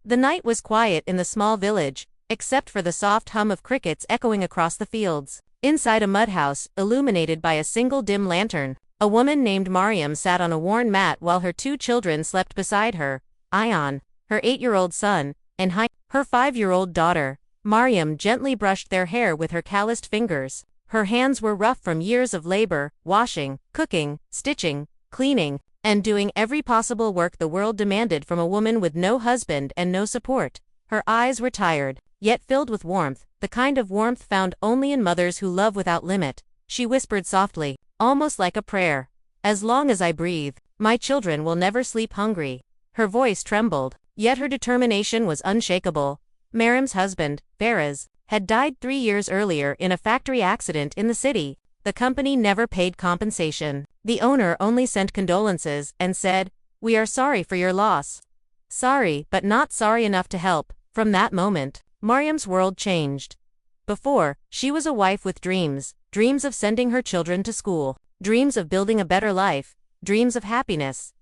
The night was quiet in the small village, except for the soft hum of crickets echoing across the fields. Inside a mud house, illuminated by a single dim lantern, a woman named Mariam sat on a worn mat while her 2 children slept beside her, Ion, her 8-year-old son, and her 5-year-old daughter. Mariam gently brushed their hair with her calloused fingers. Her hands were rough from years of labor, washing, cooking, stitching, cleaning, and doing every possible work the world demanded from a woman with no husband and no support. Her eyes were tired, yet filled with warmth, the kind of warmth found only in mothers who love without limit. She whispered softly, almost like a prayer, "As long as I breathe, my children will never sleep hungry." Her voice trembled, yet her determination was unshakable. Mariam's husband, Faraz, had died 3 years earlier in a factory accident in the city. The company never paid compensation. The owner only sent condolences and said, "We are sorry for your loss." Sorry, but not sorry enough to help. From that moment, Mariam's world changed. Before, she was a wife with dreams, dreams of sending her children to school, dreams of building a better life, dreams of happiness.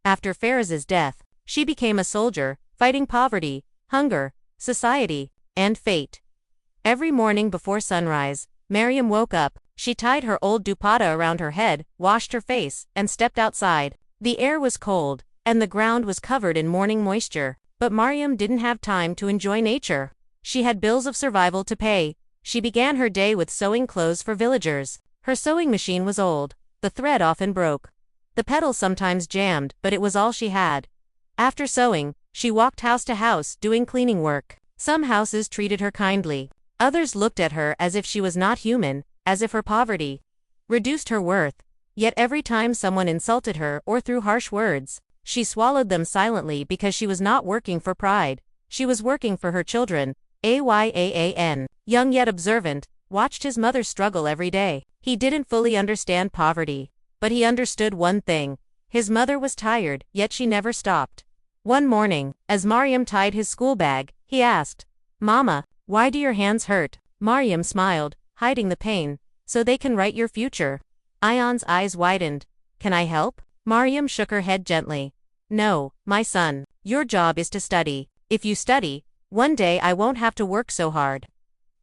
After Faraz's death, she became a soldier, fighting poverty, hunger, society, and fate. Every morning before sunrise, Mariam woke up. She tied her old dupatta around her head, washed her face, and stepped outside. The air was cold, and the ground was covered in morning moisture. But Mariam didn't have time to enjoy nature. She had bills of survival to pay. She began her day with sewing clothes for villagers. Her sewing machine was old. The thread often broke. The pedal sometimes jammed, but it was all she had. After sewing, she walked house to house doing cleaning work. Some houses treated her kindly. Others looked at her as if she was not human, as if her poverty reduced her worth. Yet every time someone insulted her or threw harsh words, she swallowed them silently because she was not working for pride. She was working for her children. Ayaan, young yet observant, watched his mother struggle every day. He didn't fully understand poverty, but he understood one thing. His mother was tired, yet she never stopped. One morning, as Mariam tied his school bag, he asked, "Mama, why do your hands hurt?" Mariam smiled, hiding the pain. "So they can write your future." Ion's eyes widened. "Can I help?" Mariam shook her head gently. "No, my son. Your job is to study. If you study, one day I won't have to work so hard."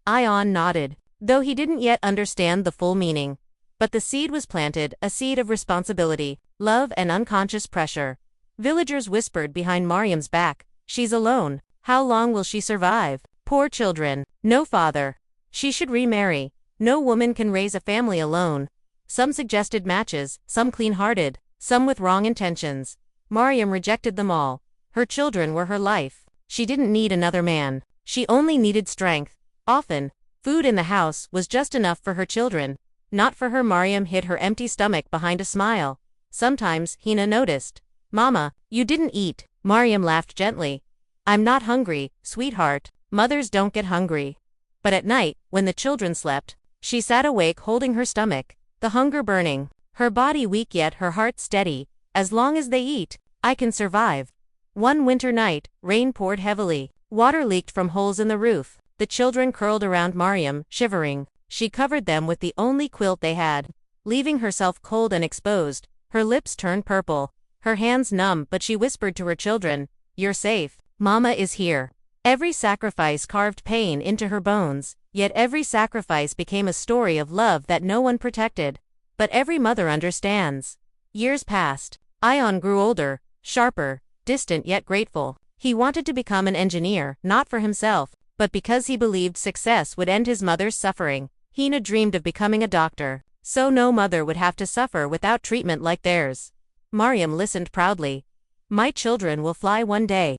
Ion nodded, though he didn't yet understand the full meaning. But the seed was planted, a seed of responsibility, love and unconscious pressure. Villagers whispered behind Mariam's back, "She's alone. How long will she survive? Poor children. No father. She should remarry. No woman can raise a family alone." Some suggested matches, some clean-hearted, some with wrong intentions. Mariam rejected them all. Her children were her life. She didn't need another man. She only needed strength. Often, food in the house was just enough for her children. Not for her. Mariam hid her empty stomach behind a smile. Sometimes, Hina noticed. "Mama, you didn't eat." Mariam laughed gently. "I'm not hungry, sweetheart. Mothers don't get hungry." But at night, when the children slept, she sat awake holding her stomach, the hunger burning, her body weak yet her heart steady. "As long as they eat, I can survive." One winter night, rain poured heavily. Water leaked from holes in the roof. The children curled around Mariam, shivering. She covered them with the only quilt they had, leaving herself cold and exposed. Her lips turned purple, her hands numb, but she whispered to her children, "You're safe. Mama is here." Every sacrifice carved pain into her bones, yet every sacrifice became a story of love that no one protected. But every mother understands. Years passed. Ion grew older, sharper, distant yet grateful. He wanted to become an engineer, not for himself, but because he believed success would end his mother's suffering. Hina dreamed of becoming a doctor, so no mother would have to suffer without treatment like theirs. Mariam listened proudly. "My children will fly one day."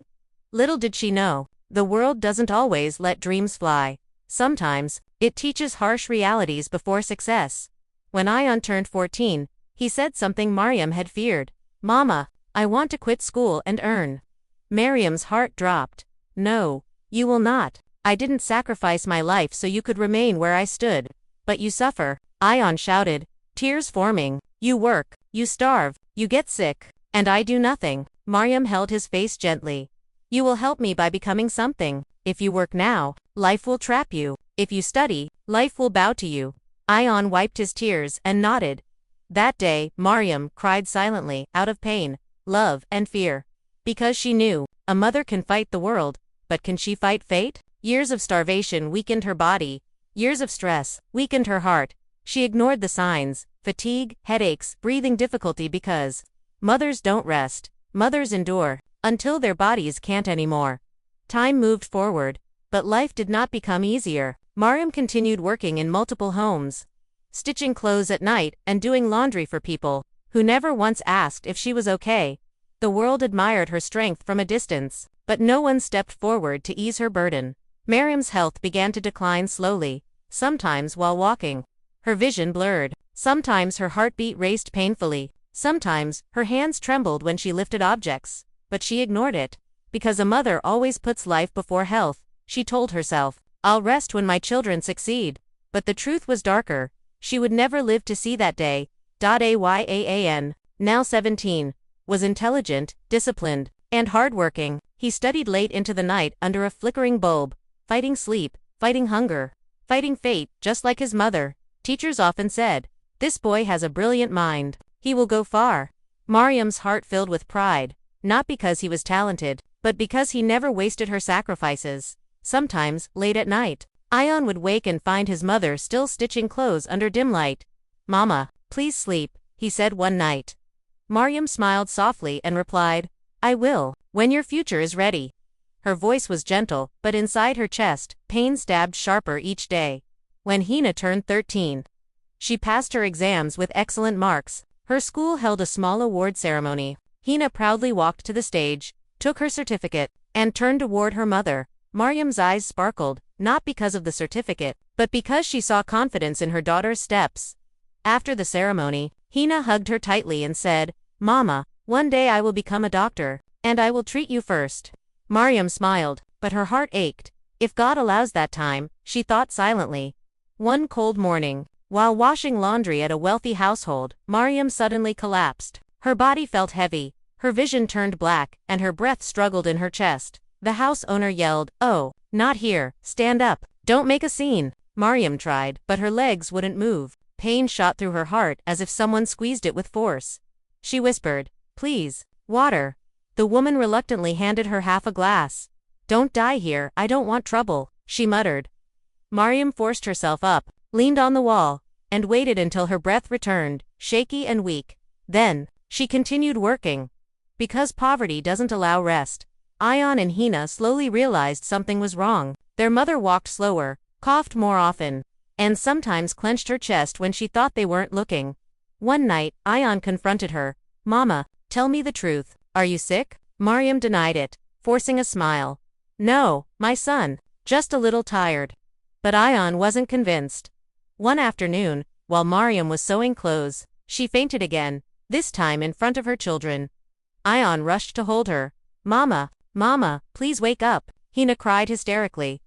Little did she know, the world doesn't always let dreams fly. Sometimes, it teaches harsh realities before success. When Ion turned 14, he said something Mariam had feared. "Mama, I want to quit school and earn." Mariam's heart dropped. "No, you will not. I didn't sacrifice my life so you could remain where I stood." "But you suffer," Ion shouted, tears forming. "You work, you starve, you get sick, and I do nothing." Mariam held his face gently. "You will help me by becoming something. If you work now, life will trap you. If you study, life will bow to you." Ion wiped his tears and nodded. That day, Mariam cried silently, out of pain, love, and fear. Because she knew, a mother can fight the world, but can she fight fate? Years of starvation weakened her body. Years of stress weakened her heart. She ignored the signs: fatigue, headaches, breathing difficulty because mothers don't rest. Mothers endure until their bodies can't anymore. Time moved forward, but life did not become easier. Mariam continued working in multiple homes, stitching clothes at night and doing laundry for people who never once asked if she was okay. The world admired her strength from a distance, but no one stepped forward to ease her burden. Mariam's health began to decline slowly, sometimes while walking. Her vision blurred. Sometimes her heartbeat raced painfully. Sometimes her hands trembled when she lifted objects. But she ignored it. Because a mother always puts life before health, she told herself, "I'll rest when my children succeed." But the truth was darker. She would never live to see that day. Ayaan, now 17, was intelligent, disciplined, and hardworking. He studied late into the night under a flickering bulb, fighting sleep, fighting hunger, fighting fate, just like his mother. Teachers often said, "This boy has a brilliant mind. He will go far." Mariam's heart filled with pride, not because he was talented, but because he never wasted her sacrifices. Sometimes, late at night, Ayaan would wake and find his mother still stitching clothes under dim light. "Mama, please sleep," he said one night. Mariam smiled softly and replied, "I will, when your future is ready." Her voice was gentle, but inside her chest, pain stabbed sharper each day. When Hina turned 13, she passed her exams with excellent marks. Her school held a small award ceremony. Hina proudly walked to the stage, took her certificate, and turned toward her mother. Mariam's eyes sparkled, not because of the certificate, but because she saw confidence in her daughter's steps. After the ceremony, Hina hugged her tightly and said, "Mama, one day I will become a doctor, and I will treat you first." Mariam smiled, but her heart ached. If God allows that time, she thought silently. One cold morning, while washing laundry at a wealthy household, Mariam suddenly collapsed. Her body felt heavy, her vision turned black, and her breath struggled in her chest. The house owner yelled, "Oh, not here, stand up, don't make a scene." Mariam tried, but her legs wouldn't move. Pain shot through her heart as if someone squeezed it with force. She whispered, "Please, water." The woman reluctantly handed her half a glass. "Don't die here, I don't want trouble," she muttered. Mariam forced herself up, leaned on the wall, and waited until her breath returned, shaky and weak. Then, she continued working. Because poverty doesn't allow rest, Ayaan and Hina slowly realized something was wrong. Their mother walked slower, coughed more often, and sometimes clenched her chest when she thought they weren't looking. One night, Ayaan confronted her. "Mama, tell me the truth. Are you sick?" Mariam denied it, forcing a smile. "No, my son, just a little tired." But Ayaan wasn't convinced. One afternoon, while Mariam was sewing clothes, she fainted again, this time in front of her children. Ayaan rushed to hold her. "Mama, Mama, please wake up," Hina cried hysterically.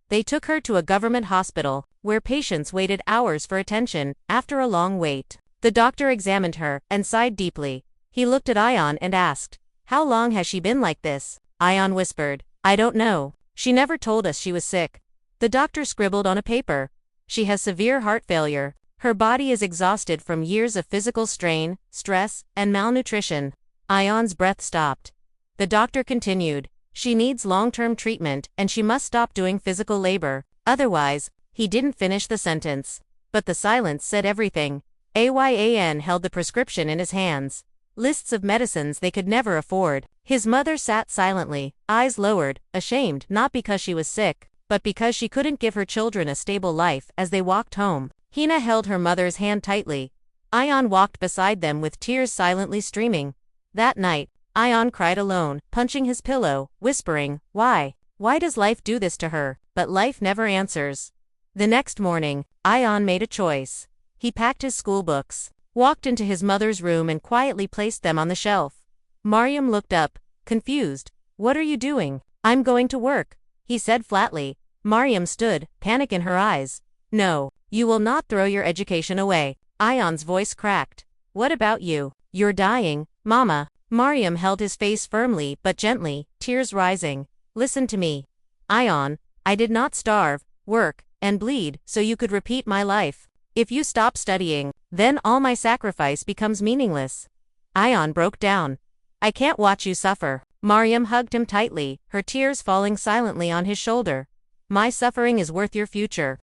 They took her to a government hospital, where patients waited hours for attention. After a long wait, the doctor examined her and sighed deeply. He looked at Ayaan and asked, "How long has she been like this?" Ayaan whispered, "I don't know. She never told us she was sick." The doctor scribbled on a paper, "She has severe heart failure. Her body is exhausted from years of physical strain, stress, and malnutrition." Ayaan's breath stopped. The doctor continued, "She needs long-term treatment and she must stop doing physical labor. Otherwise," he didn't finish the sentence. But the silence said everything. Ayaan held the prescription in his hands. Lists of medicines they could never afford. His mother sat silently, eyes lowered, ashamed, not because she was sick, but because she couldn't give her children a stable life. As they walked home, Hina held her mother's hand tightly. Ayaan walked beside them with tears silently streaming. That night, Ayaan cried alone, punching his pillow, whispering, "Why? Why does life do this to her?" But life never answers. The next morning, Ayaan made a choice. He packed his school books, walked into his mother's room and quietly placed them on the shelf. Mariam looked up, confused. "What are you doing?" "I'm going to work," he said flatly. Mariam stood, panic in her eyes. "No, you will not throw your education away." Ayaan's voice cracked. "What about you? You're dying, Mama." Mariam held his face firmly but gently, tears rising. "Listen to me, Ayaan. I did not starve, work, and bleed so you could repeat my life. If you stop studying, then all my sacrifice becomes meaningless." Ayaan broke down. "I can't watch you suffer. Mariam hugged him tightly, her tears falling silently on his shoulder. My suffering is worth your future.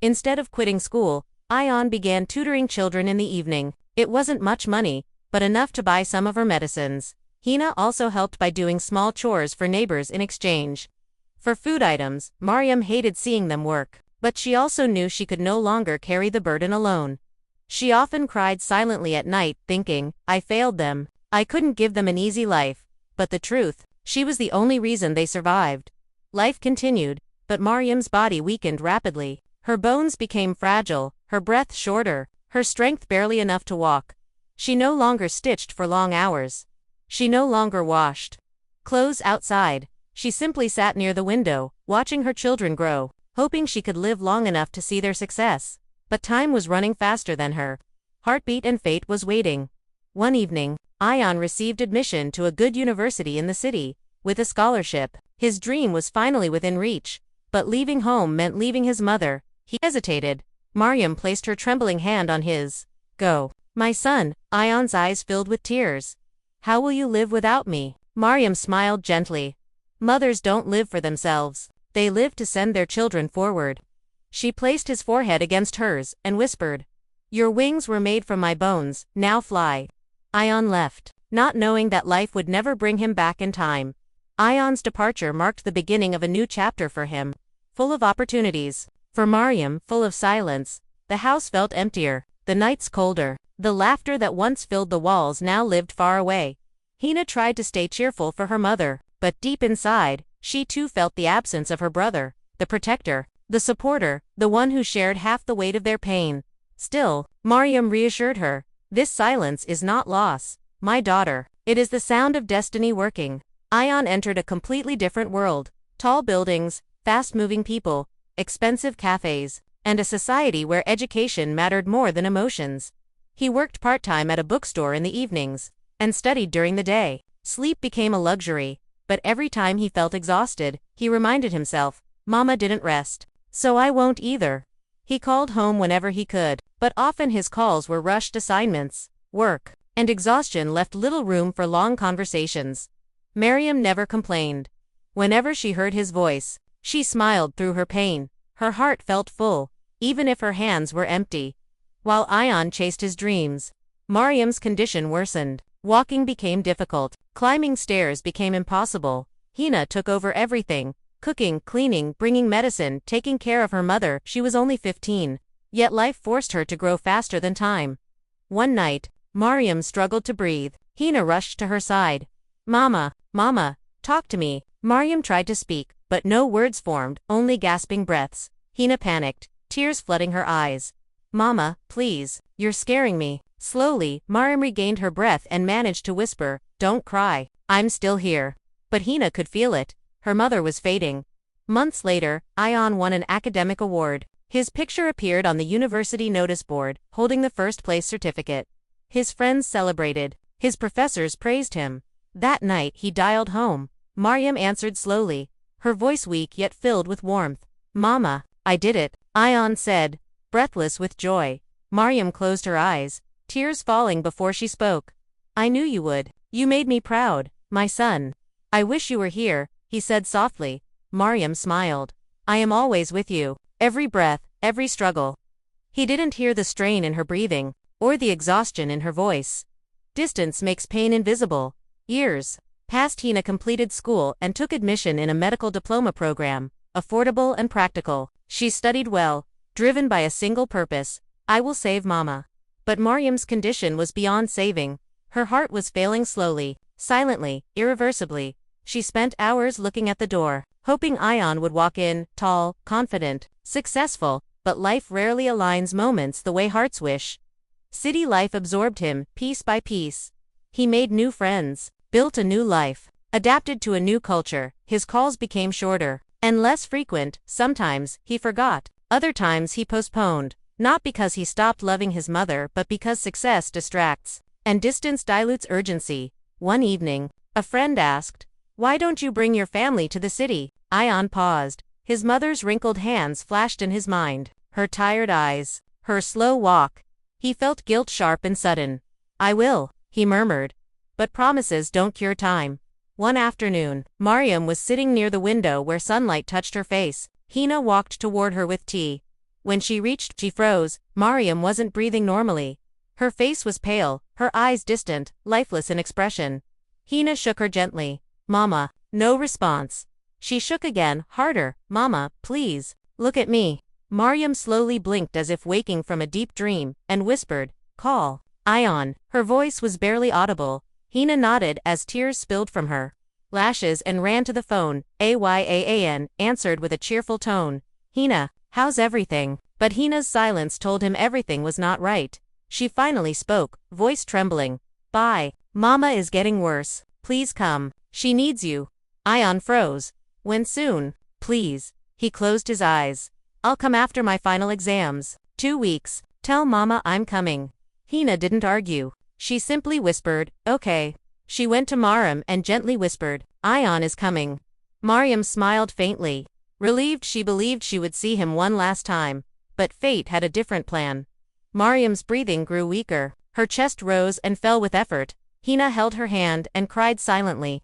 Instead of quitting school, Ayan began tutoring children in the evening. It wasn't much money, but enough to buy some of her medicines. Hina also helped by doing small chores for neighbors in exchange for food items. Mariam hated seeing them work, but she also knew she could no longer carry the burden alone. She often cried silently at night, thinking, I failed them. I couldn't give them an easy life. But the truth, she was the only reason they survived. Life continued, but Mariam's body weakened rapidly. Her bones became fragile, her breath shorter, her strength barely enough to walk. She no longer stitched for long hours. She no longer washed clothes outside. She simply sat near the window, watching her children grow, hoping she could live long enough to see their success. But time was running faster than her. Heartbeat and fate was waiting. One evening, Ayan received admission to a good university in the city. With a scholarship, his dream was finally within reach. But leaving home meant leaving his mother. He hesitated. Mariam placed her trembling hand on his. Go. My son. Ayan's eyes filled with tears. How will you live without me? Mariam smiled gently. Mothers don't live for themselves. They live to send their children forward. She placed his forehead against hers, and whispered, Your wings were made from my bones, now fly. Ayan left, not knowing that life would never bring him back in time. Ayan's departure marked the beginning of a new chapter for him, full of opportunities. For Mariam, full of silence. The house felt emptier, the nights colder. The laughter that once filled the walls now lived far away. Hina tried to stay cheerful for her mother, but deep inside, she too felt the absence of her brother, the protector, the supporter, the one who shared half the weight of their pain. Still, Mariam reassured her, This silence is not loss, my daughter. It is the sound of destiny working. Ayan entered a completely different world. Tall buildings, fast-moving people, expensive cafes, and a society where education mattered more than emotions. He worked part-time at a bookstore in the evenings, and studied during the day. Sleep became a luxury, but every time he felt exhausted, he reminded himself, Mama didn't rest, so I won't either. He called home whenever he could, but often his calls were rushed assignments, work, and exhaustion left little room for long conversations. Mariam never complained. Whenever she heard his voice, she smiled through her pain. Her heart felt full, even if her hands were empty. While Ayan chased his dreams, Mariam's condition worsened. Walking became difficult. Climbing stairs became impossible. Hina took over everything. Cooking, cleaning, bringing medicine, taking care of her mother. She was only 15. Yet life forced her to grow faster than time. One night, Mariam struggled to breathe. Hina rushed to her side. Mama, talk to me. Mariam tried to speak, but no words formed, only gasping breaths. Hina panicked, tears flooding her eyes. Mama, please, you're scaring me. Slowly, Mariam regained her breath and managed to whisper, Don't cry, I'm still here. But Hina could feel it. Her mother was fading. Months later, Ayan won an academic award. His picture appeared on the university notice board, holding the first-place certificate. His friends celebrated. His professors praised him. That night, he dialed home. Mariam answered slowly, her voice weak yet filled with warmth. Mama, I did it, Ayan said, breathless with joy. Mariam closed her eyes, tears falling before she spoke. I knew you would. You made me proud, my son. I wish you were here, he said softly. Mariam smiled. I am always with you. Every breath, every struggle. He didn't hear the strain in her breathing, or the exhaustion in her voice. Distance makes pain invisible. Years passed. Hina completed school and took admission in a medical diploma program, affordable and practical. She studied well, driven by a single purpose, I will save Mama. But Mariam's condition was beyond saving. Her heart was failing slowly, silently, irreversibly. She spent hours looking at the door, hoping Ayan would walk in, tall, confident, successful, but life rarely aligns moments the way hearts wish. City life absorbed him, piece by piece. He made new friends, built a new life, adapted to a new culture. His calls became shorter and less frequent. Sometimes, he forgot. Other times he postponed, not because he stopped loving his mother but because success distracts, and distance dilutes urgency. One evening, a friend asked, Why don't you bring your family to the city? Ayan paused. His mother's wrinkled hands flashed in his mind, her tired eyes, her slow walk. He felt guilt sharp and sudden. I will, he murmured. But promises don't cure time. One afternoon, Mariam was sitting near the window where sunlight touched her face. Hina walked toward her with tea. When she reached, she froze. Mariam wasn't breathing normally. Her face was pale, her eyes distant, lifeless in expression. Hina shook her gently. Mama. No response. She shook again, harder. Mama, please. Look at me. Mariam slowly blinked as if waking from a deep dream, and whispered, call. Ayan. Her voice was barely audible. Hina nodded as tears spilled from her lashes and ran to the phone. Ayaan answered with a cheerful tone. Hina, how's everything? But Hina's silence told him everything was not right. She finally spoke, voice trembling. Bye. Mama is getting worse. Please come. She needs you. Ayan froze. When soon? Please. He closed his eyes. I'll come after my final exams. 2 weeks. Tell Mama I'm coming. Hina didn't argue. She simply whispered, okay. She went to Mariam and gently whispered, Ayan is coming. Mariam smiled faintly. Relieved, she believed she would see him one last time. But fate had a different plan. Mariam's breathing grew weaker. Her chest rose and fell with effort. Hina held her hand and cried silently.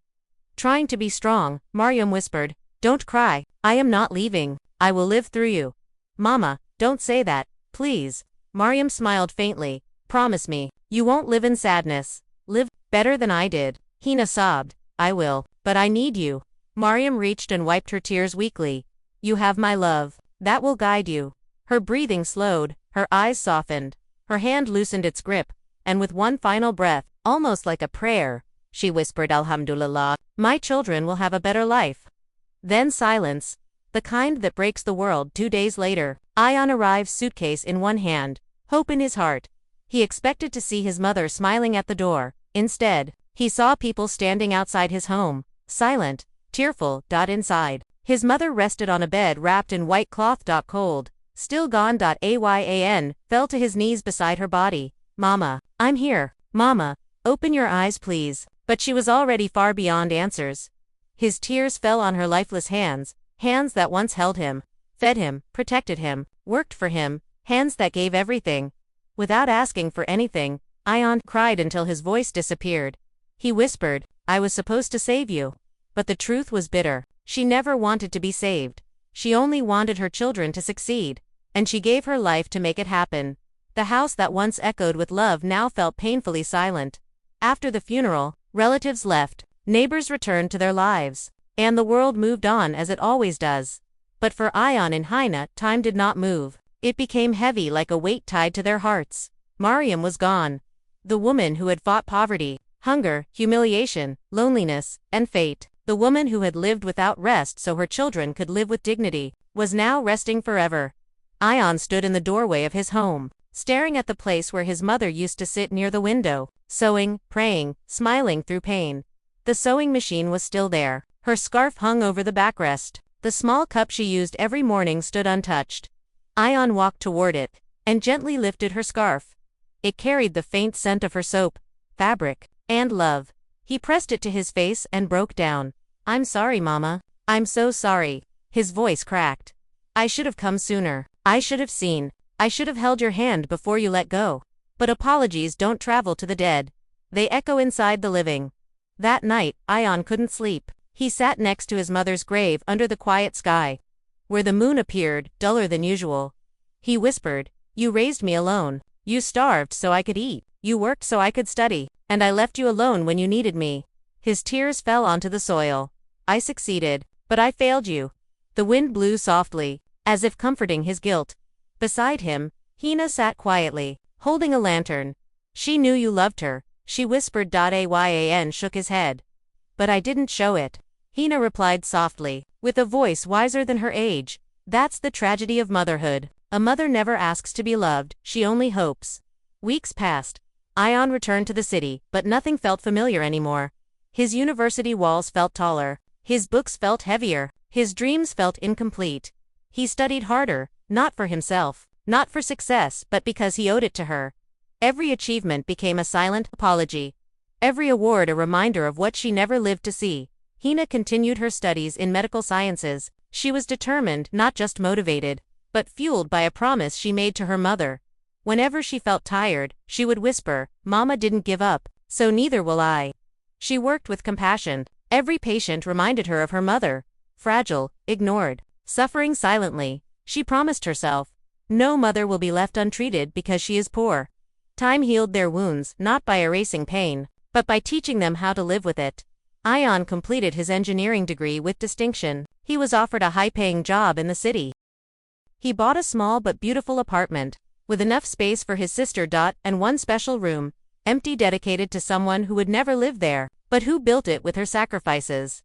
Trying to be strong, Mariam whispered, don't cry, I am not leaving. I will live through you. Mama, don't say that, please. Mariam smiled faintly. Promise me, you won't live in sadness. Live better than I did. Hina sobbed. I will, but I need you. Mariam reached and wiped her tears weakly. You have my love. That will guide you. Her breathing slowed, her eyes softened. Her hand loosened its grip, and with one final breath, almost like a prayer, she whispered, Alhamdulillah, my children will have a better life. Then silence. The kind that breaks the world. 2 days later, Ayan arrived, suitcase in one hand, hope in his heart. He expected to see his mother smiling at the door. Instead, he saw people standing outside his home, silent, tearful. Inside, his mother rested on a bed wrapped in white cloth. Cold, still gone. Ayan fell to his knees beside her body. Mama, I'm here. Mama, open your eyes please. But she was already far beyond answers. His tears fell on her lifeless hands, hands that once held him, fed him, protected him, worked for him, hands that gave everything. Without asking for anything, Ayan cried until his voice disappeared. He whispered, I was supposed to save you. But the truth was bitter. She never wanted to be saved. She only wanted her children to succeed. And she gave her life to make it happen. The house that once echoed with love now felt painfully silent. After the funeral, relatives left, neighbors returned to their lives, and the world moved on as it always does. But for Ayan and Hina, time did not move. It became heavy like a weight tied to their hearts. Mariam was gone. The woman who had fought poverty, hunger, humiliation, loneliness, and fate. The woman who had lived without rest so her children could live with dignity, was now resting forever. Ayan stood in the doorway of his home, staring at the place where his mother used to sit near the window, sewing, praying, smiling through pain. The sewing machine was still there. Her scarf hung over the backrest. The small cup she used every morning stood untouched. Ayan walked toward it, and gently lifted her scarf. It carried the faint scent of her soap, fabric, and love. He pressed it to his face and broke down. I'm sorry, Mama. I'm so sorry. His voice cracked. I should have come sooner. I should have seen. I should have held your hand before you let go. But apologies don't travel to the dead. They echo inside the living. That night, Ayan couldn't sleep. He sat next to his mother's grave under the quiet sky, where the moon appeared, duller than usual. He whispered, You raised me alone. You starved so I could eat. You worked so I could study. And I left you alone when you needed me. His tears fell onto the soil. I succeeded, but I failed you. The wind blew softly, as if comforting his guilt. Beside him, Hina sat quietly, holding a lantern. She knew you loved her, she whispered. Ayan shook his head. But I didn't show it. Hina replied softly, with a voice wiser than her age. That's the tragedy of motherhood. A mother never asks to be loved, she only hopes. Weeks passed. Ayan returned to the city, but nothing felt familiar anymore. His university walls felt taller. His books felt heavier. His dreams felt incomplete. He studied harder, not for himself, not for success, but because he owed it to her. Every achievement became a silent apology. Every award a reminder of what she never lived to see. Hina continued her studies in medical sciences. She was determined, not just motivated, but fueled by a promise she made to her mother. Whenever she felt tired, she would whisper, Mama didn't give up, so neither will I. She worked with compassion. Every patient reminded her of her mother, fragile, ignored, suffering silently. She promised herself, no mother will be left untreated because she is poor. Time healed their wounds, not by erasing pain, but by teaching them how to live with it. Ion completed his engineering degree with distinction. He was offered a high-paying job in the city. He bought a small but beautiful apartment, with enough space for his sister and one special room, empty, dedicated to someone who would never live there, but who built it with her sacrifices.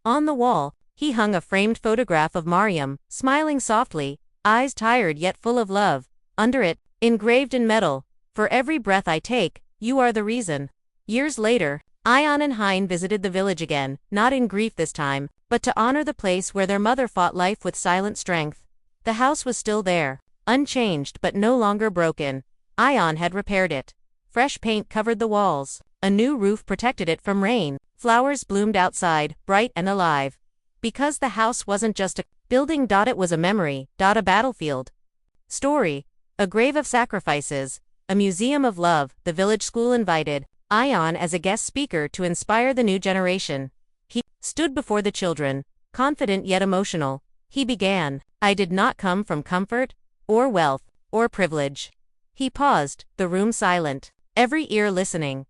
On the wall, he hung a framed photograph of Mariam, smiling softly, eyes tired yet full of love. Under it, engraved in metal, "For every breath I take, you are the reason." Years later, Ion and Hein visited the village again, not in grief this time, but to honor the place where their mother fought life with silent strength. The house was still there, unchanged but no longer broken. Ion had repaired it. Fresh paint covered the walls. A new roof protected it from rain. Flowers bloomed outside, bright and alive. Because the house wasn't just a building, it was a memory, a battlefield. Story. A grave of sacrifices. A museum of love. The village school invited Ion as a guest speaker to inspire the new generation. He stood before the children, confident yet emotional. He began, "I did not come from comfort, or wealth, or privilege." He paused, the room silent, every ear listening.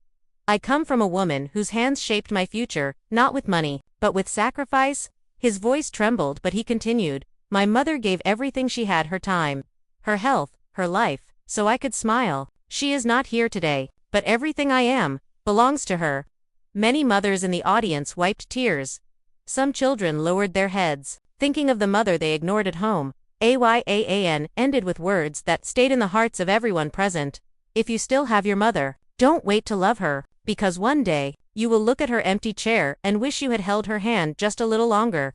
"I come from a woman whose hands shaped my future, not with money, but with sacrifice." His voice trembled, but he continued, "My mother gave everything she had, her time, her health, her life, so I could smile. She is not here today, but everything I am belongs to her." Many mothers in the audience wiped tears. Some children lowered their heads, thinking of the mother they ignored at home. Ion ended with words that stayed in the hearts of everyone present. If you still have your mother, don't wait to love her, because one day, you will look at her empty chair and wish you had held her hand just a little longer.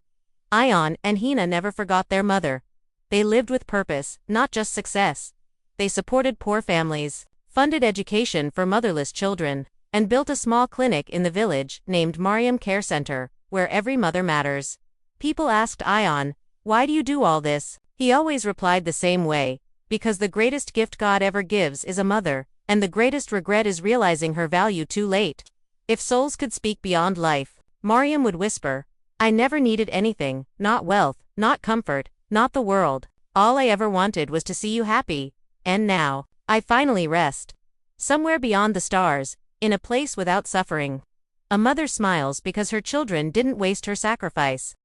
Ion and Hina never forgot their mother. They lived with purpose, not just success. They supported poor families, funded education for motherless children, and built a small clinic in the village named Mariam Care Center, where every mother matters. People asked Ion, "Why do you do all this?" He always replied the same way, "Because the greatest gift God ever gives is a mother, and the greatest regret is realizing her value too late." If souls could speak beyond life, Mariam would whisper, "I never needed anything, not wealth, not comfort, not the world. All I ever wanted was to see you happy. And now, I finally rest. Somewhere beyond the stars, in a place without suffering." A mother smiles because her children didn't waste her sacrifice.